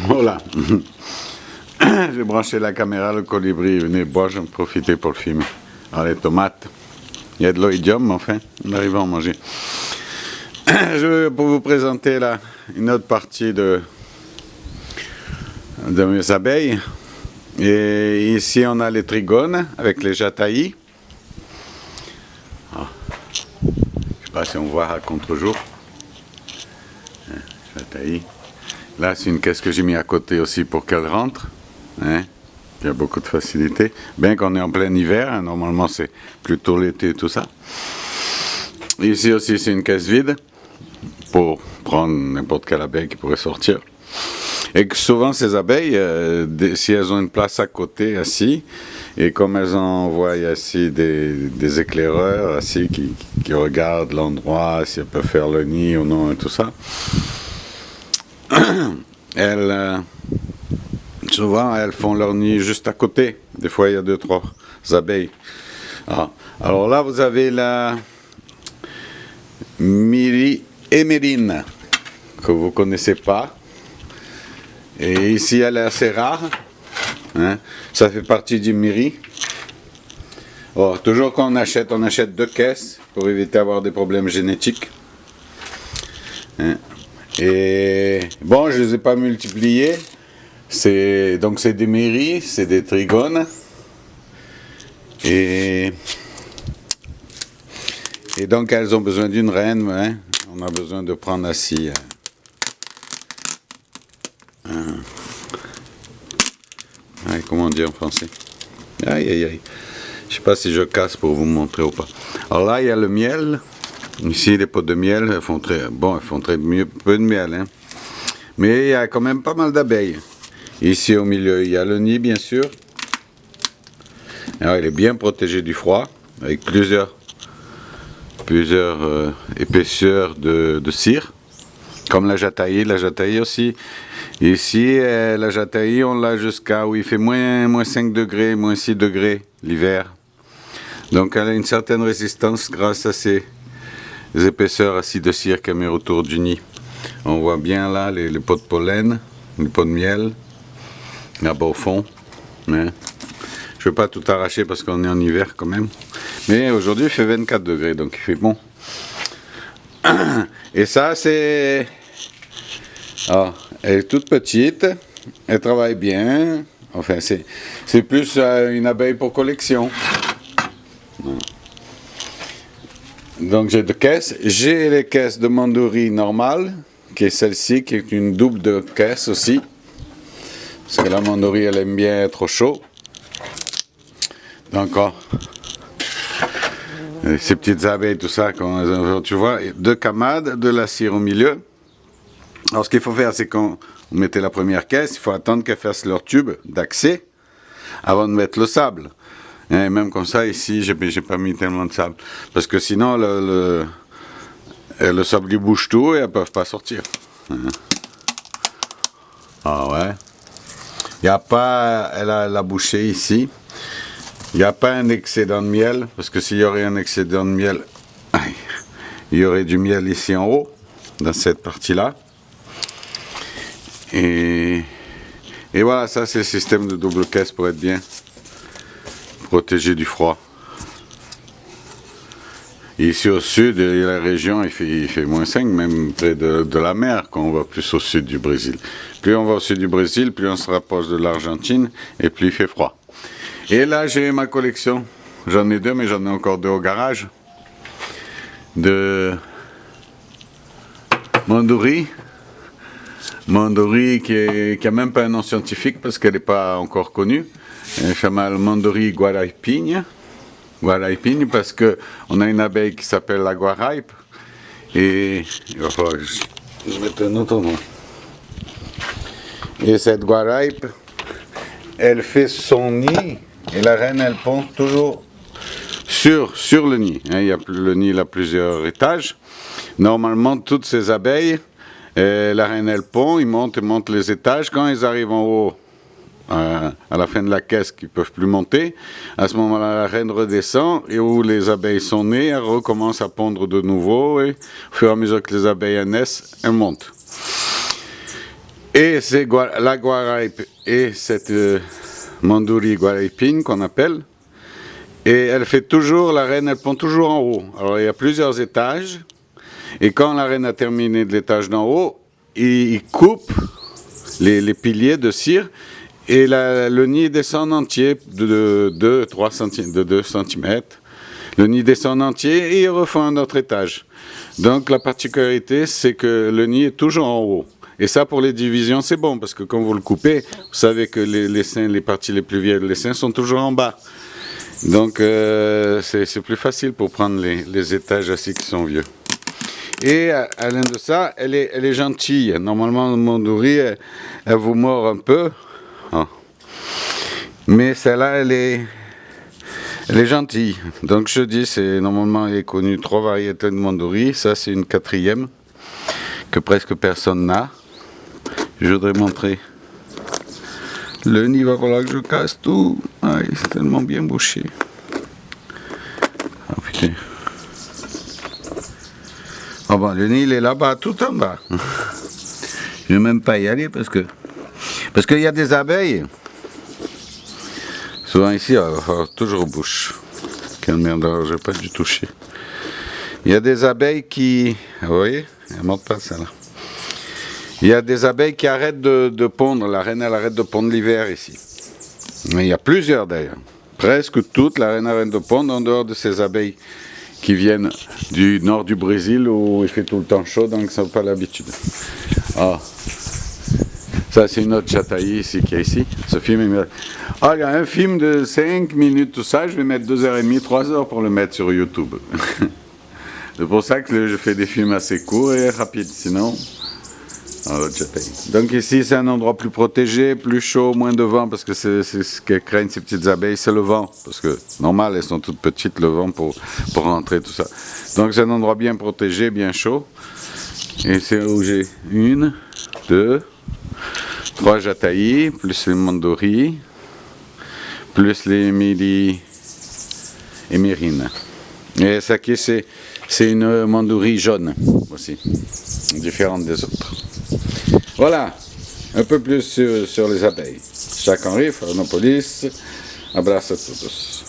Voilà. J'ai branché la caméra, le colibri venait boire, j'en profitais pour le filmer. Alors les tomates, il y a de l'oïdium, mais enfin, on arrive à en manger. Je vais pour vous présenter là une autre partie de mes abeilles. Et ici on a les trigones avec les jataïs. Ah. Je ne sais pas si on voit à contre-jour. Jataïs. Là c'est une caisse que j'ai mis à côté aussi pour qu'elle rentre. Hein. Il y a beaucoup de facilité. Bien qu'on est en plein hiver, hein, normalement c'est plutôt l'été et tout ça. Ici aussi c'est une caisse vide pour prendre n'importe quelle abeille qui pourrait sortir. Et que souvent ces abeilles, si elles ont une place à côté, assis, et comme elles envoient ici des éclaireurs assis qui regardent l'endroit, si elles peuvent faire le nid ou non et tout ça, souvent elles font leur nid juste à côté. Des fois il y a 2-3 abeilles. Alors là vous avez la Myrie émérine que vous ne connaissez pas. Et ici, elle est assez rare. Hein? Ça fait partie du Myrie. Oh, toujours quand on achète 2 caisses pour éviter d'avoir des problèmes génétiques. Hein? Et bon, je ne les ai pas multipliés. Donc c'est des Myries, c'est des trigones. Et donc elles ont besoin d'une reine. Hein? On a besoin de prendre assis. Comment dire en français? Aïe aïe aïe. Je sais pas si je casse pour vous montrer ou pas. Alors là il y a le miel. Ici les pots de miel, elles font très peu de miel. Hein. Mais il y a quand même pas mal d'abeilles. Ici au milieu il y a le nid bien sûr. Alors il est bien protégé du froid avec plusieurs épaisseurs de cire. Comme la jataï aussi. Ici, la jataï, on l'a jusqu'à où il fait moins 5 degrés, moins 6 degrés l'hiver. Donc elle a une certaine résistance grâce à ces épaisseurs assis de cire qu'elle met autour du nid. On voit bien là les pots de pollen, les pots de miel, là-bas au fond. Hein. Je ne vais pas tout arracher parce qu'on est en hiver quand même. Mais aujourd'hui il fait 24 degrés, donc il fait bon. Et ça c'est... elle est toute petite, elle travaille bien, enfin c'est plus une abeille pour collection. Donc j'ai 2 caisses, j'ai les caisses de mandouri normale, qui est celle-ci, qui est une double de caisse aussi, parce que la mandouri elle aime bien être au chaud. Donc ces petites abeilles, tout ça, tu vois, 2 camades, de la cire au milieu. Alors ce qu'il faut faire, c'est quand vous mettez la première caisse, il faut attendre qu'elles fassent leur tube d'accès avant de mettre le sable. Et même comme ça, ici, j'ai pas mis tellement de sable. Parce que sinon, le sable lui bouge tout et elles ne peuvent pas sortir. Ah ouais. Il n'y a pas, elle a la bouchée ici. Il n'y a pas un excédent de miel, parce que s'il y aurait un excédent de miel, il y aurait du miel ici en haut, dans cette partie-là. Et voilà, ça c'est le système de double caisse pour être bien protégé du froid. Et ici au sud, la région, il fait moins 5, même près de la mer, quand on va plus au sud du Brésil. Plus on va au sud du Brésil, plus on se rapproche de l'Argentine, et plus il fait froid. Et là, j'ai ma collection. J'en ai 2, mais j'en ai encore 2 au garage. De mandouri. Mandouri qui n'a même pas un nom scientifique parce qu'elle n'est pas encore connue. Elle s'appelle Mandouri guaraipigne. Guaraipigne parce qu'on a une abeille qui s'appelle la guaraipe. Et il va falloir que je mette un autre nom. Et cette guaraipe, elle fait son nid et la reine elle pond toujours sur le nid. Le nid a plusieurs étages. Normalement, toutes ces abeilles, la reine elle pond, ils montent les étages. Quand ils arrivent en haut, à la fin de la caisse, qu'ils ne peuvent plus monter, à ce moment-là, la reine redescend et où les abeilles sont nées, elles recommencent à pondre de nouveau et au fur et à mesure que les abeilles naissent, elles montent. Et c'est la guaraipe et cette mandourie guaraipine qu'on appelle. Et elle fait toujours, la reine, elle pond toujours en haut. Alors il y a plusieurs étages. Et quand la reine a terminé de l'étage d'en haut, il coupe les piliers de cire et le nid descend en entier de 2 cm. Le nid descend en entier et il refait un autre étage. Donc la particularité, c'est que le nid est toujours en haut. Et ça, pour les divisions, c'est bon, parce que quand vous le coupez, vous savez que les seins, les parties les plus vieilles, les seins sont toujours en bas. Donc c'est plus facile pour prendre les étages assis qui sont vieux. Et à l'un de ça, elle est gentille. Normalement, le mandourie, elle vous mord un peu. Oh. Mais celle-là, elle est gentille. Donc je dis, normalement, il est connu 3 variétés de mandourie. Ça, c'est une 4e que presque personne n'a. Je voudrais montrer. Le nid, va falloir que je casse tout. Ah, c'est tellement bien bouché. Oh putain. Oh bon, le nid, il est là-bas, tout en bas. Je ne vais même pas y aller parce qu'il y a des abeilles. Souvent ici, il va falloir toujours bouche. Quelle merde, alors je n'ai pas dû toucher. Il y a des abeilles qui... Vous voyez, elle ne monte pas ça là. Il y a des abeilles qui arrêtent de pondre. La reine, elle arrête de pondre l'hiver ici. Mais il y a plusieurs d'ailleurs. Presque toutes, la reine arrête de pondre en dehors de ces abeilles qui viennent du nord du Brésil où il fait tout le temps chaud, donc ça n'a pas l'habitude. Ah. Ça, c'est une autre chataille ici qui est ici. Ce film est... Ah, il y a un film de 5 minutes, tout ça, je vais mettre 2h30, 3h pour le mettre sur YouTube. C'est pour ça que je fais des films assez courts et rapides, sinon... Ah, donc ici, c'est un endroit plus protégé, plus chaud, moins de vent, parce que c'est ce que craignent ces petites abeilles, c'est le vent. Parce que, normal, elles sont toutes petites, le vent pour rentrer, tout ça. Donc c'est un endroit bien protégé, bien chaud. Et c'est où j'ai 1, 2, 3 jatailles, plus les mandouries, plus les émérines. Et ça qui c'est une mandourie jaune aussi, différente des autres. Voilà, un peu plus sur les abeilles. Jacques Henry, Florianopolis, abraço a todos.